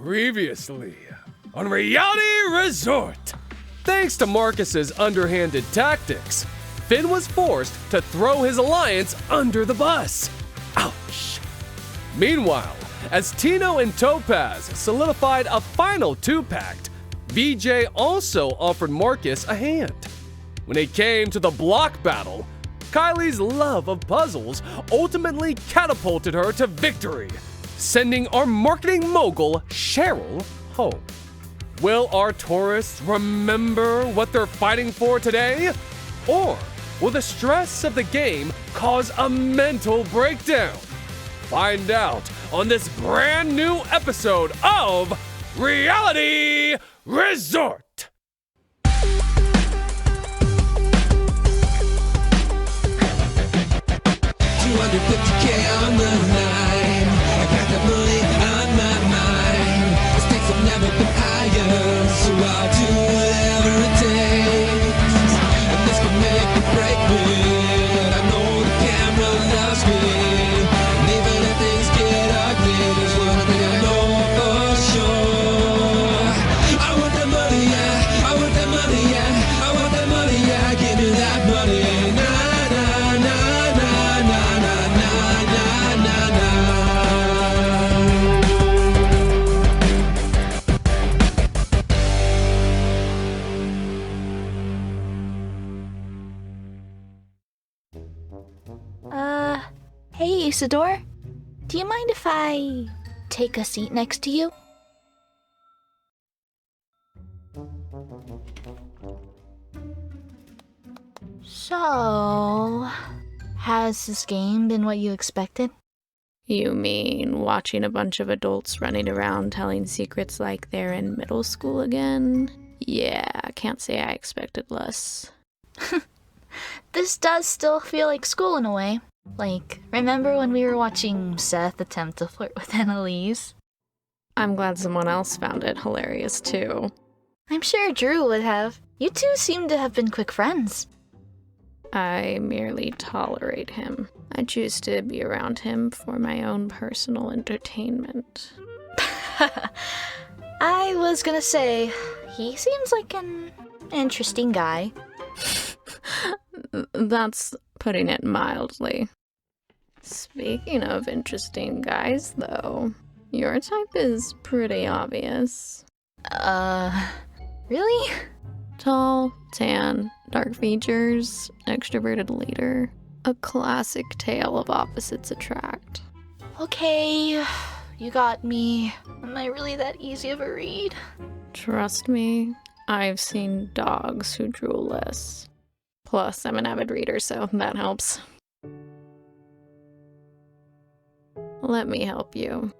Previously on Reality Resort. Thanks to Marcus's underhanded tactics, Finn was forced to throw his alliance under the bus. Ouch. Meanwhile, as Tino and Topaz solidified a final two-pact, VJ also offered Marcus a hand. When it came to the block battle, Kylie's love of puzzles ultimately catapulted her to victory, sending our marketing mogul, Cheryl, home. Will our tourists remember what they're fighting for today? Or will the stress of the game cause a mental breakdown? Find out on this brand new episode of Reality Resort. 250K on the line. I got the money on my mind. The stakes have never been higher, so I'll do whatever it takes. And this can make or break me. I know the camera loves me. And even if things get ugly, there's one thing I know for sure. I want that money, yeah. I want that money, yeah. I want that money, yeah. Give me that money. Hey Isidore, do you mind if I take a seat next to you? So, has this game been what you expected? You mean watching a bunch of adults running around telling secrets like they're in middle school again? Yeah, I can't say I expected less. This does still feel like school in a way. Like, remember when we were watching Seth attempt to flirt with Annalise? I'm glad someone else found it hilarious too. I'm sure Drew would have. You two seem to have been quick friends. I merely tolerate him. I choose to be around him for my own personal entertainment. I was gonna say, he seems like an interesting guy. That's putting it mildly. Speaking of interesting guys, though, your type is pretty obvious. Really? Tall, tan, dark features, extroverted leader. A classic tale of opposites attract. Okay, you got me. Am I really that easy of a read? Trust me, I've seen dogs who drool less. Plus, I'm an avid reader, so that helps. Let me help you.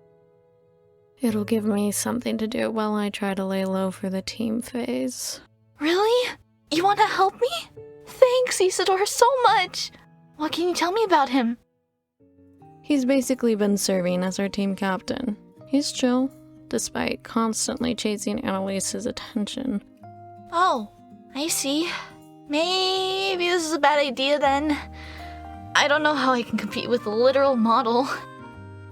It'll give me something to do while I try to lay low for the team phase. Really? You want to help me? Thanks, Isidore, so much! What can you tell me about him? He's basically been serving as our team captain. He's chill, despite constantly chasing Annalise's attention. Oh, I see. Maybe this is a bad idea then. I don't know how I can compete with a literal model.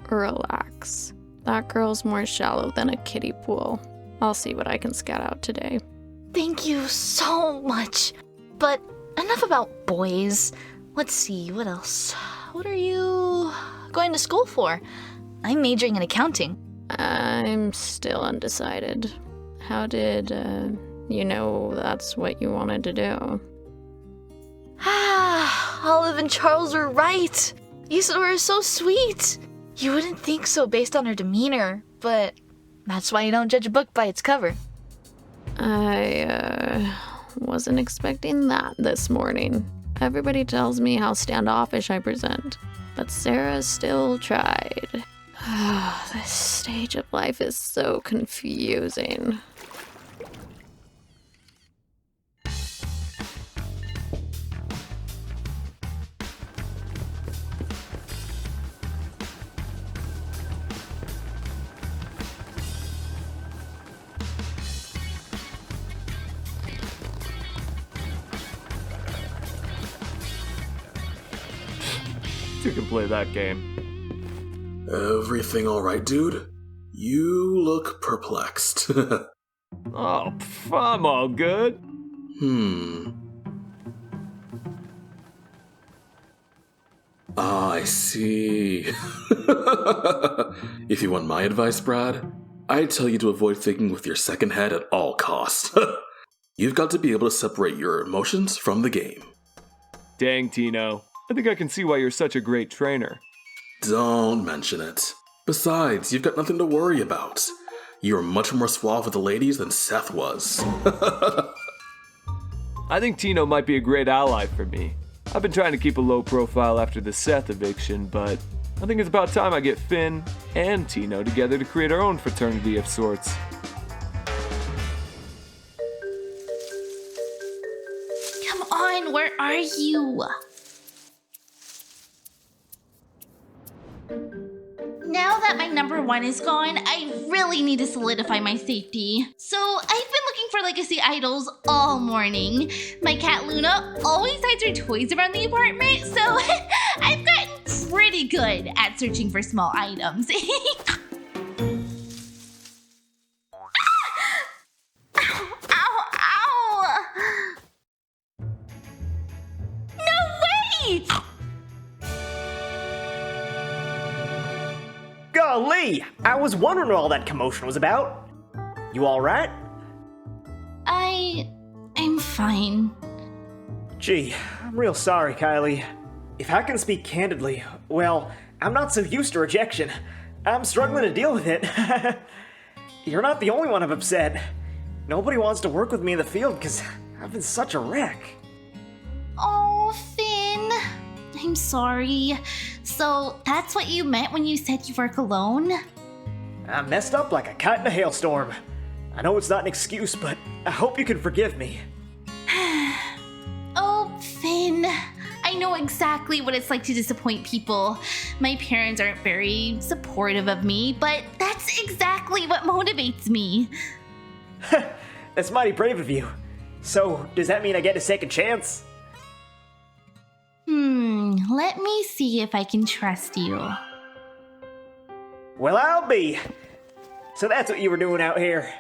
Relax. That girl's more shallow than a kiddie pool. I'll see what I can scout out today. Thank you so much. But enough about boys. Let's see, what else? What are you going to school for? I'm majoring in accounting. I'm still undecided. How did, you know that's what you wanted to do? Olive and Charles were right. Isidore is so sweet. You wouldn't think so based on her demeanor, but that's why you don't judge a book by its cover. I, wasn't expecting that this morning. Everybody tells me how standoffish I present, but Sarah still tried. This stage of life is so confusing. You can play that game. Everything alright, dude? You look perplexed. Oh, I'm all good. I see. If you want my advice, Brad, I'd tell you to avoid thinking with your second head at all costs. You've got to be able to separate your emotions from the game. Dang, Tino. I think I can see why you're such a great trainer. Don't mention it. Besides, you've got nothing to worry about. You're much more suave with the ladies than Seth was. I think Tino might be a great ally for me. I've been trying to keep a low profile after the Seth eviction, but I think it's about time I get Finn and Tino together to create our own fraternity of sorts. Come on, where are you? Now that my number one is gone, I really need to solidify my safety. So I've been looking for legacy idols all morning. My cat Luna always hides her toys around the apartment, so I've gotten pretty good at searching for small items. Ow, ow, ow! No, wait! Golly, I was wondering what all that commotion was about. You alright? I'm fine. Gee, I'm real sorry, Kylie. If I can speak candidly, well, I'm not so used to rejection. I'm struggling to deal with it. You're not the only one I'm upset. Nobody wants to work with me in the field because I've been such a wreck. Oh, Finn. I'm sorry. So that's what you meant when you said you work alone? I messed up like a cat in a hailstorm. I know it's not an excuse, but I hope you can forgive me. Oh, Finn. I know exactly what it's like to disappoint people. My parents aren't very supportive of me, but that's exactly what motivates me. That's mighty brave of you. So, does that mean I get a second chance? Let me see if I can trust you. Well, I'll be. So that's what you were doing out here.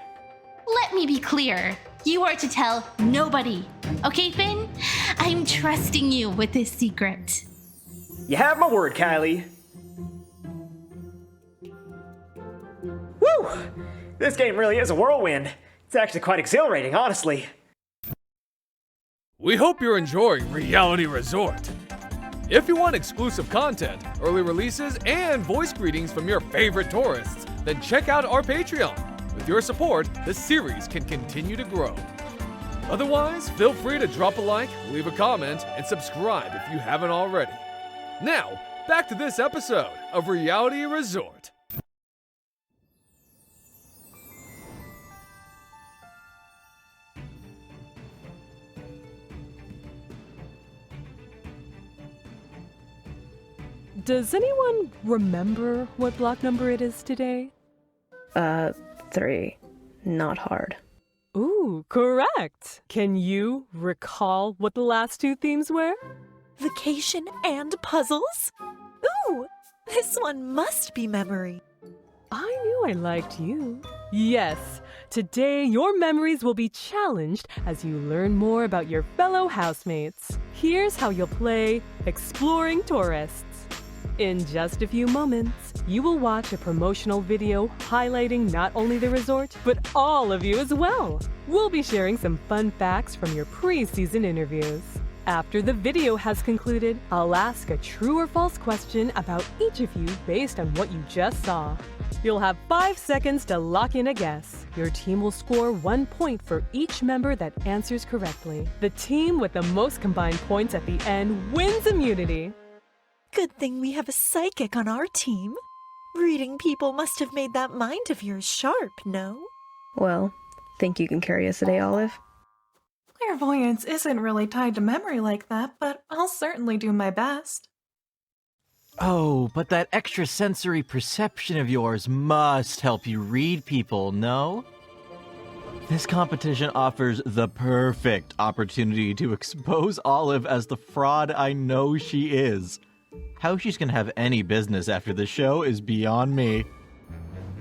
Let me be clear. You are to tell nobody. Okay, Finn? I'm trusting you with this secret. You have my word, Kylie. Woo! This game really is a whirlwind. It's actually quite exhilarating, honestly. We hope you're enjoying Reality Resort. If you want exclusive content, early releases, and voice greetings from your favorite tourists, then check out our Patreon. With your support, the series can continue to grow. Otherwise, feel free to drop a like, leave a comment, and subscribe if you haven't already. Now, back to this episode of Reality Resort. Does anyone remember what block number it is today? 3. Not hard. Ooh, correct. Can you recall what the last two themes were? Vacation and puzzles? Ooh, this one must be memory. I knew I liked you. Yes, today your memories will be challenged as you learn more about your fellow housemates. Here's how you'll play Exploring Tourists. In just a few moments, you will watch a promotional video highlighting not only the resort, but all of you as well. We'll be sharing some fun facts from your preseason interviews. After the video has concluded, I'll ask a true or false question about each of you based on what you just saw. You'll have 5 seconds to lock in a guess. Your team will score 1 point for each member that answers correctly. The team with the most combined points at the end wins immunity. Good thing we have a psychic on our team. Reading people must have made that mind of yours sharp, no? Well, think you can carry us today, Olive? Clairvoyance isn't really tied to memory like that, but I'll certainly do my best. Oh, but that extrasensory perception of yours must help you read people, no? This competition offers the perfect opportunity to expose Olive as the fraud I know she is. How she's gonna have any business after the show is beyond me.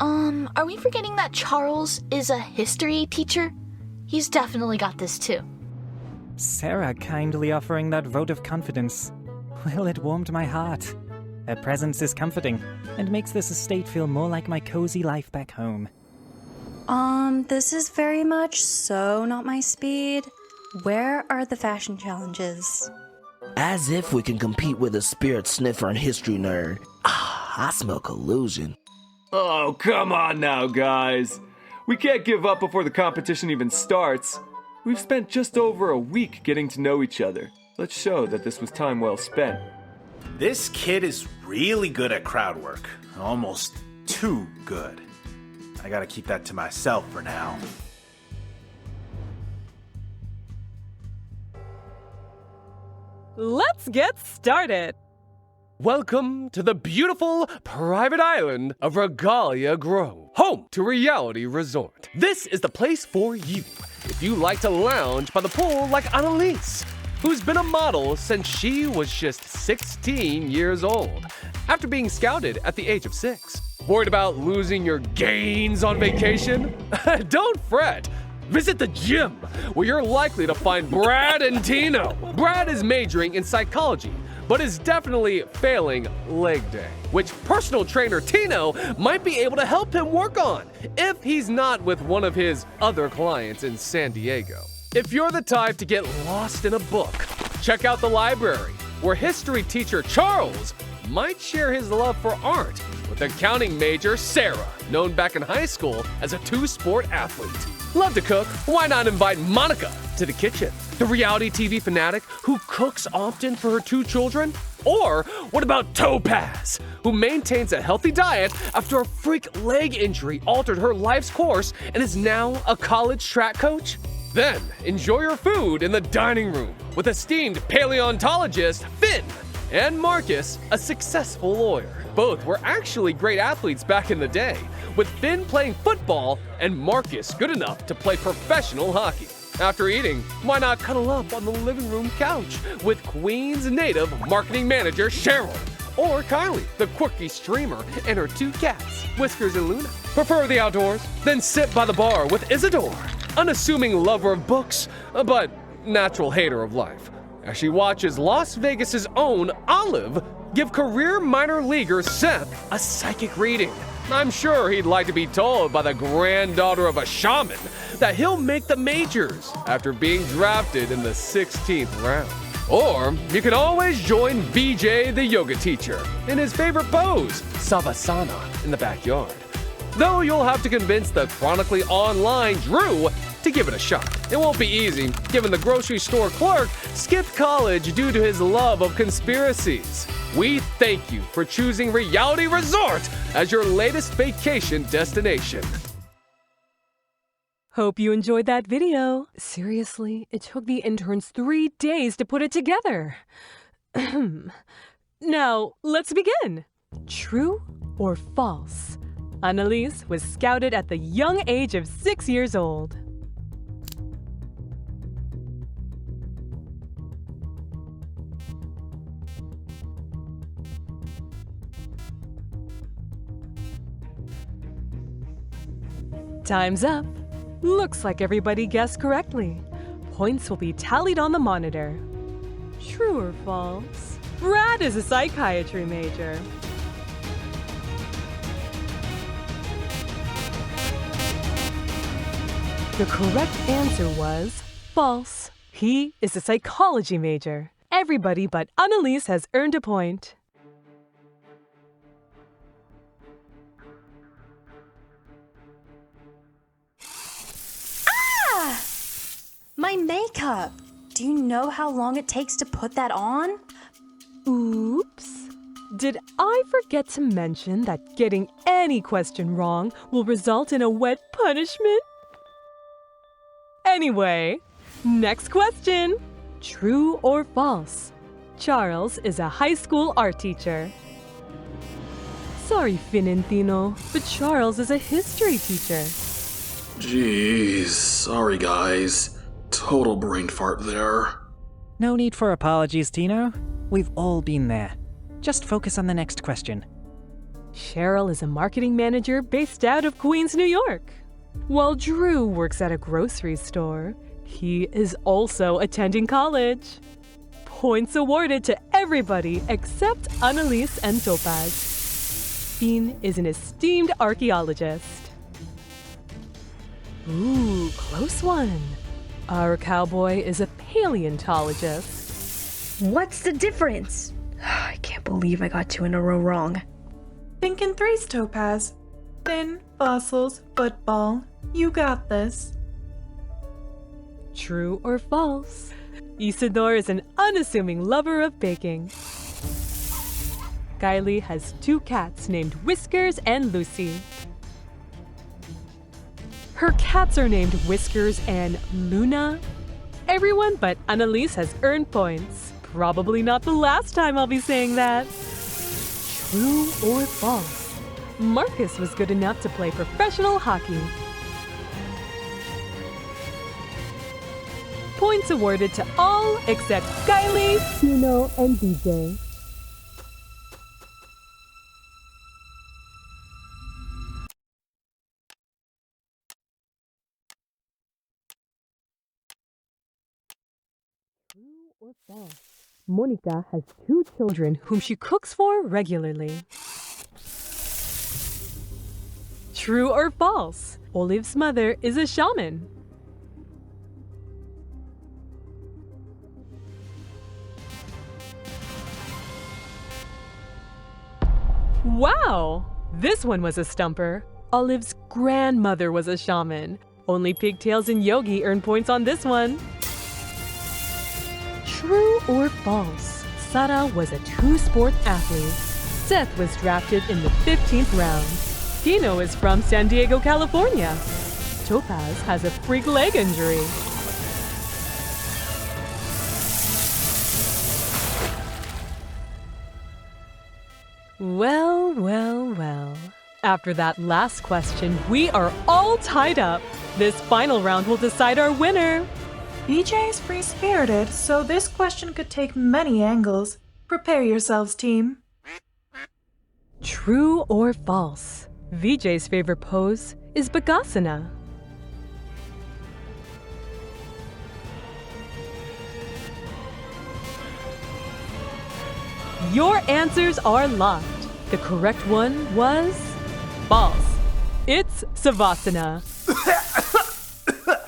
Are we forgetting that Charles is a history teacher? He's definitely got this too. Sarah kindly offering that vote of confidence. Well, it warmed my heart. Her presence is comforting and makes this estate feel more like my cozy life back home. This is very much so not my speed. Where are the fashion challenges? As if we can compete with a spirit sniffer and history nerd. I smell collusion. Oh, come on now, guys. We can't give up before the competition even starts. We've spent just over a week getting to know each other. Let's show that this was time well spent. This kid is really good at crowd work. Almost too good. I gotta keep that to myself for now. Let's get started. Welcome to the beautiful private island of Regalia Grove, home to Reality Resort. This is the place for you if you like to lounge by the pool like Annalise, who's been a model since she was just 16 years old, after being scouted at the age of 6. Worried about losing your gains on vacation? Don't fret. Visit the gym, where you're likely to find Brad and Tino. Brad is majoring in psychology, but is definitely failing leg day, which personal trainer Tino might be able to help him work on if he's not with one of his other clients in San Diego. If you're the type to get lost in a book, check out the library, where history teacher Charles might share his love for art with accounting major Sarah, known back in high school as a two-sport athlete. Love to cook? Why not invite Monica to the kitchen, the reality TV fanatic who cooks often for her 2 children? Or what about Topaz, who maintains a healthy diet after a freak leg injury altered her life's course and is now a college track coach? Then enjoy your food in the dining room with esteemed paleontologist Finn and Marcus, a successful lawyer. Both were actually great athletes back in the day, with Finn playing football and Marcus good enough to play professional hockey. After eating, why not cuddle up on the living room couch with Queens native marketing manager Cheryl, or Kylie, the quirky streamer, and her 2 cats, Whiskers and Luna. Prefer the outdoors? Then sit by the bar with Isadore, unassuming lover of books, but natural hater of life, as she watches Las Vegas's own Olive give career minor leaguer Seth a psychic reading. I'm sure he'd like to be told by the granddaughter of a shaman that he'll make the majors after being drafted in the 16th round. Or you can always join VJ the yoga teacher in his favorite pose, Savasana, in the backyard. Though you'll have to convince the chronically online Drew to give it a shot. It won't be easy, given the grocery store clerk skipped college due to his love of conspiracies. We thank you for choosing Reality Resort as your latest vacation destination. Hope you enjoyed that video. Seriously, it took the interns 3 days to put it together. Now, let's begin. True or false? Annalise was scouted at the young age of 6 years old. Time's up. Looks like everybody guessed correctly. Points will be tallied on the monitor. True or false? Brad is a psychiatry major. The correct answer was false. He is a psychology major. Everybody but Annalise has earned a point. My makeup! Do you know how long it takes to put that on? Oops. Did I forget to mention that getting any question wrong will result in a wet punishment? Anyway, next question. True or false? Charles is a high school art teacher. Sorry, Finn and Tino, but Charles is a history teacher. Jeez, sorry guys. Total brain fart there. No need for apologies, Tino. We've all been there. Just focus on the next question. Cheryl is a marketing manager based out of Queens, New York. While Drew works at a grocery store, he is also attending college. Points awarded to everybody except Annalise and Topaz. Finn is an esteemed archaeologist. Ooh, close one. Our cowboy is a paleontologist. What's the difference? I can't believe I got 2 in a row wrong. Think in threes, Topaz. Finn, fossils, football. You got this. True or false? Isidore is an unassuming lover of baking. Kylie has 2 cats named Whiskers and Lucy. Her cats are named Whiskers and Luna. Everyone but Annalise has earned points. Probably not the last time I'll be saying that. True or false? Marcus was good enough to play professional hockey. Points awarded to all except Kylie, Tino, and DJ. True or false? Monica has 2 children whom she cooks for regularly. True or false? Olive's mother is a shaman. Wow! This one was a stumper. Olive's grandmother was a shaman. Only Pigtails and Yogi earned points on this one. True or false? Sara was a 2-sport athlete. Seth was drafted in the 15th round. Tino is from San Diego, California. Topaz has a freak leg injury. Well, well, well. After that last question, we are all tied up. This final round will decide our winner. BJ is free-spirited, so this question could take many angles. Prepare yourselves, team. True or false? VJ's favorite pose is Bagasana. Your answers are locked. The correct one was false. It's Savasana.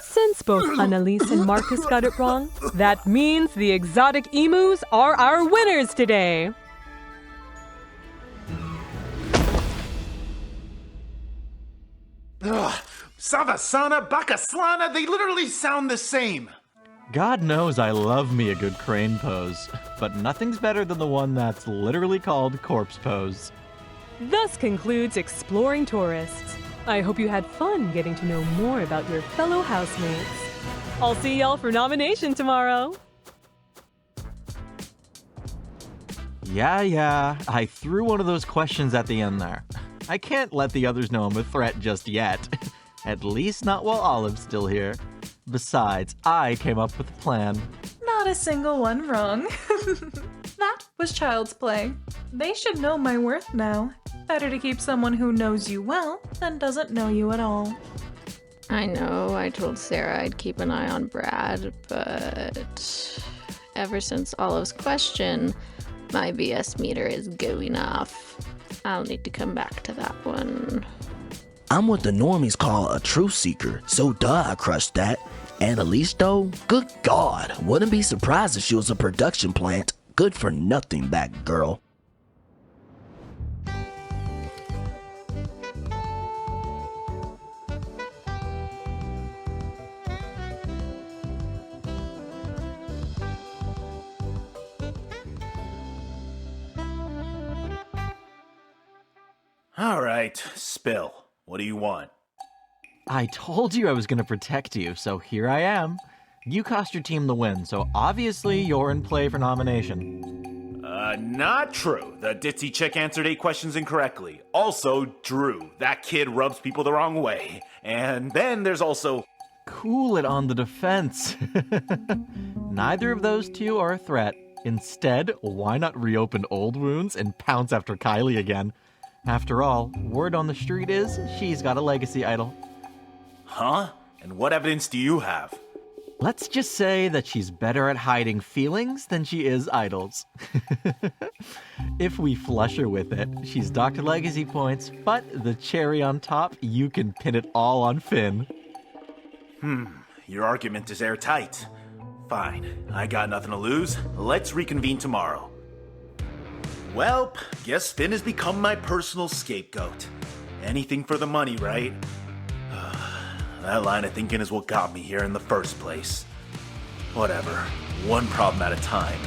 Since both Annalise and Marcus got it wrong, that means the exotic emus are our winners today. Ugh, Savasana, Bakaslana, they literally sound the same. God knows I love me a good crane pose, but nothing's better than the one that's literally called corpse pose. Thus concludes Exploring Tourists. I hope you had fun getting to know more about your fellow housemates. I'll see y'all for nomination tomorrow. Yeah, I threw one of those questions at the end there. I can't let the others know I'm a threat just yet. At least not while Olive's still here. Besides, I came up with a plan. Not a single one wrong. That was child's play. They should know my worth now. Better to keep someone who knows you well than doesn't know you at all. I know, I told Sarah I'd keep an eye on Brad, but ever since Olive's question, my BS meter is going off. I'll need to come back to that one. I'm what the normies call a truth seeker, so duh, I crushed that. Annalise, though, good God, wouldn't be surprised if she was a production plant. Good for nothing, that girl. All right, spill. What do you want? I told you I was going to protect you, so here I am. You cost your team the win, so obviously you're in play for nomination. Not true. The ditzy chick answered 8 questions incorrectly. Also, Drew. That kid rubs people the wrong way. And then there's also... Cool it on the defense. Neither of those two are a threat. Instead, why not reopen old wounds and pounce after Kylie again? After all, word on the street is she's got a legacy idol. Huh? And what evidence do you have? Let's just say that she's better at hiding feelings than she is idols. If we flush her with it, she's docked legacy points, but the cherry on top, you can pin it all on Finn. Your argument is airtight. Fine, I got nothing to lose. Let's reconvene tomorrow. Well, guess Finn has become my personal scapegoat. Anything for the money, right? That line of thinking is what got me here in the first place. Whatever, one problem at a time.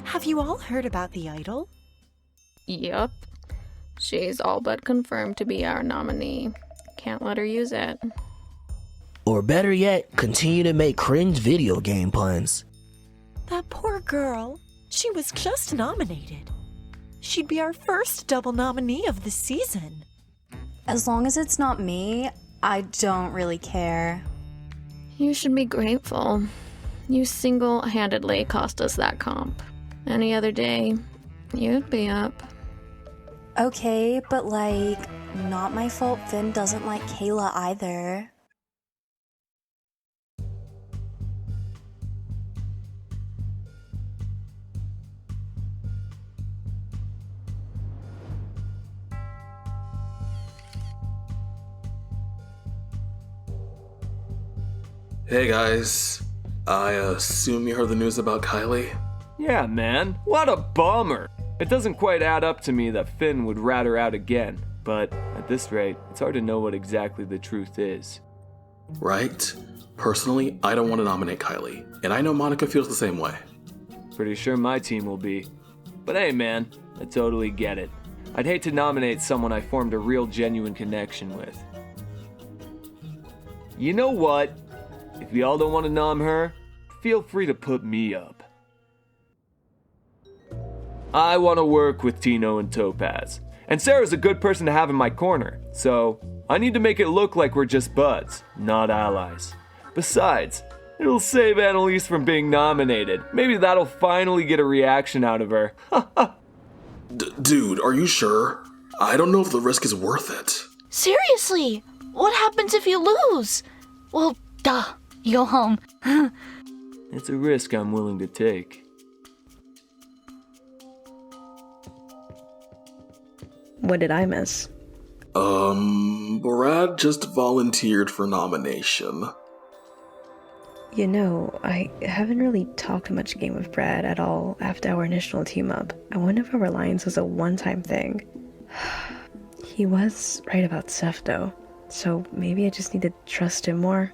Have you all heard about the idol? Yup. She's all but confirmed to be our nominee. Can't let her use it. Or better yet, continue to make cringe video game puns. That poor girl. She was just nominated. She'd be our first double nominee of the season. As long as it's not me, I don't really care. You should be grateful. You single-handedly cost us that comp. Any other day, you'd be up. Okay, but not my fault Finn doesn't like Kayla either. Hey guys, I assume you heard the news about Kylie? Yeah, man, what a bummer. It doesn't quite add up to me that Finn would rat her out again, but at this rate, it's hard to know what exactly the truth is. Right? Personally, I don't want to nominate Kylie, and I know Monica feels the same way. Pretty sure my team will be. But hey, man, I totally get it. I'd hate to nominate someone I formed a real genuine connection with. You know what? If y'all don't want to nom her, feel free to put me up. I want to work with Tino and Topaz, and Sarah's a good person to have in my corner, so I need to make it look like we're just buds, not allies. Besides, it'll save Annalise from being nominated. Maybe that'll finally get a reaction out of her. Dude, are you sure? I don't know if the risk is worth it. Seriously, what happens if you lose? Well, duh, you go home. It's a risk I'm willing to take. What did I miss? Brad just volunteered for nomination. You know, I haven't really talked much game with Brad at all after our initial team up. I wonder if our alliance was a one-time thing. He was right about Seth though, so maybe I just need to trust him more.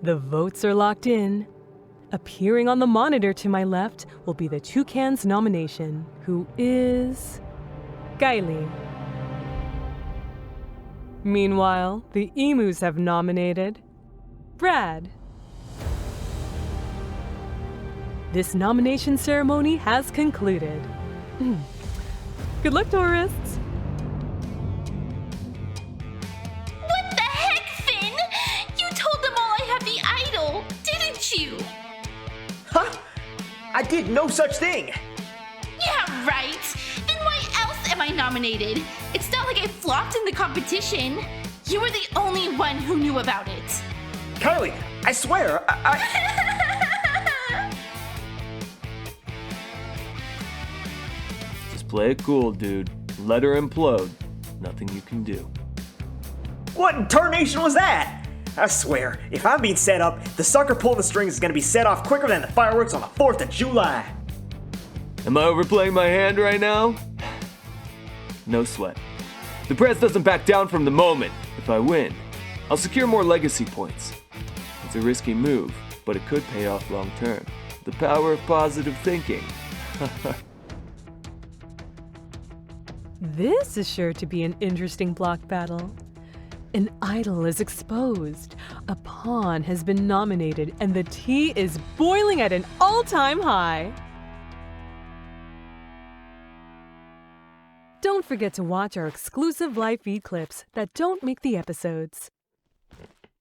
The votes are locked in. Appearing on the monitor to my left will be the Toucan's nomination, who is Kylie. Meanwhile, the Emus have nominated Brad. This nomination ceremony has concluded. Good luck, tourists. What the heck, Finn? You told them all I have the idol, didn't you? Huh? I did no such thing! Yeah, right. Then why else am I nominated? It's not like I flopped in the competition. You were the only one who knew about it. Kylie, I swear, Just play it cool, dude. Let her implode. Nothing you can do. What in tarnation was that? I swear, if I'm being set up, the sucker pulling the strings is gonna be set off quicker than the fireworks on the 4th of July. Am I overplaying my hand right now? No sweat. The press doesn't back down from the moment. If I win, I'll secure more legacy points. It's a risky move, but it could pay off long term. The power of positive thinking. This is sure to be an interesting block battle. An idol is exposed, a pawn has been nominated, and the tea is boiling at an all-time high. don't forget to watch our exclusive live feed clips that don't make the episodes.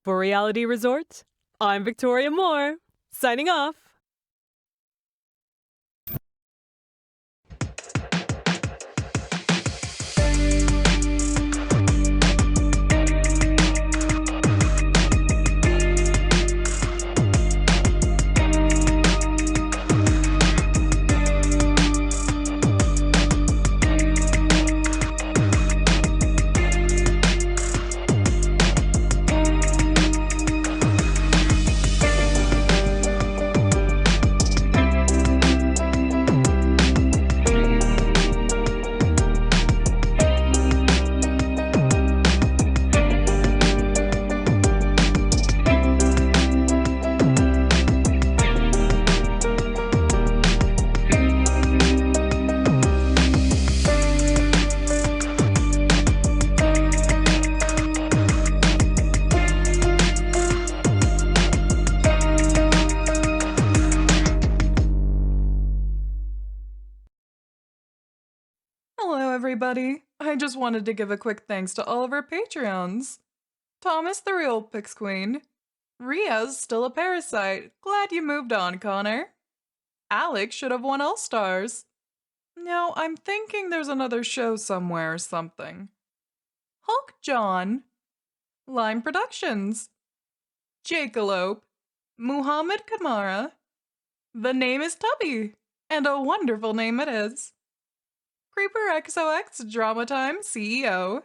For Reality Resort, I'm Victoria Moore, signing off. Hello, everybody. I just wanted to give a quick thanks to all of our Patreons. Thomas, the real Pix Queen. Ria's still a parasite. Glad you moved on, Connor. Alex should have won All Stars. No, I'm thinking there's another show somewhere or something. Hulk John. Lime Productions. Jakealope. Muhammad Kamara. The name is Tubby, and a wonderful name it is. Creeper XOX Drama Time CEO.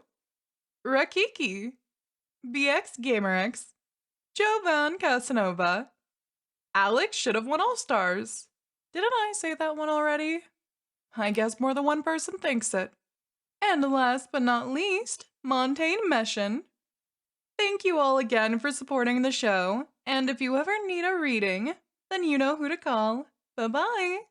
Rakiki. BX GamerX. Jovan Casanova. Alex should have won All Stars. Didn't I say that one already? I guess more than one person thinks it. And last but not least, Montaigne Meshin. Thank you all again for supporting the show, and if you ever need a reading, then you know who to call. Bye-bye.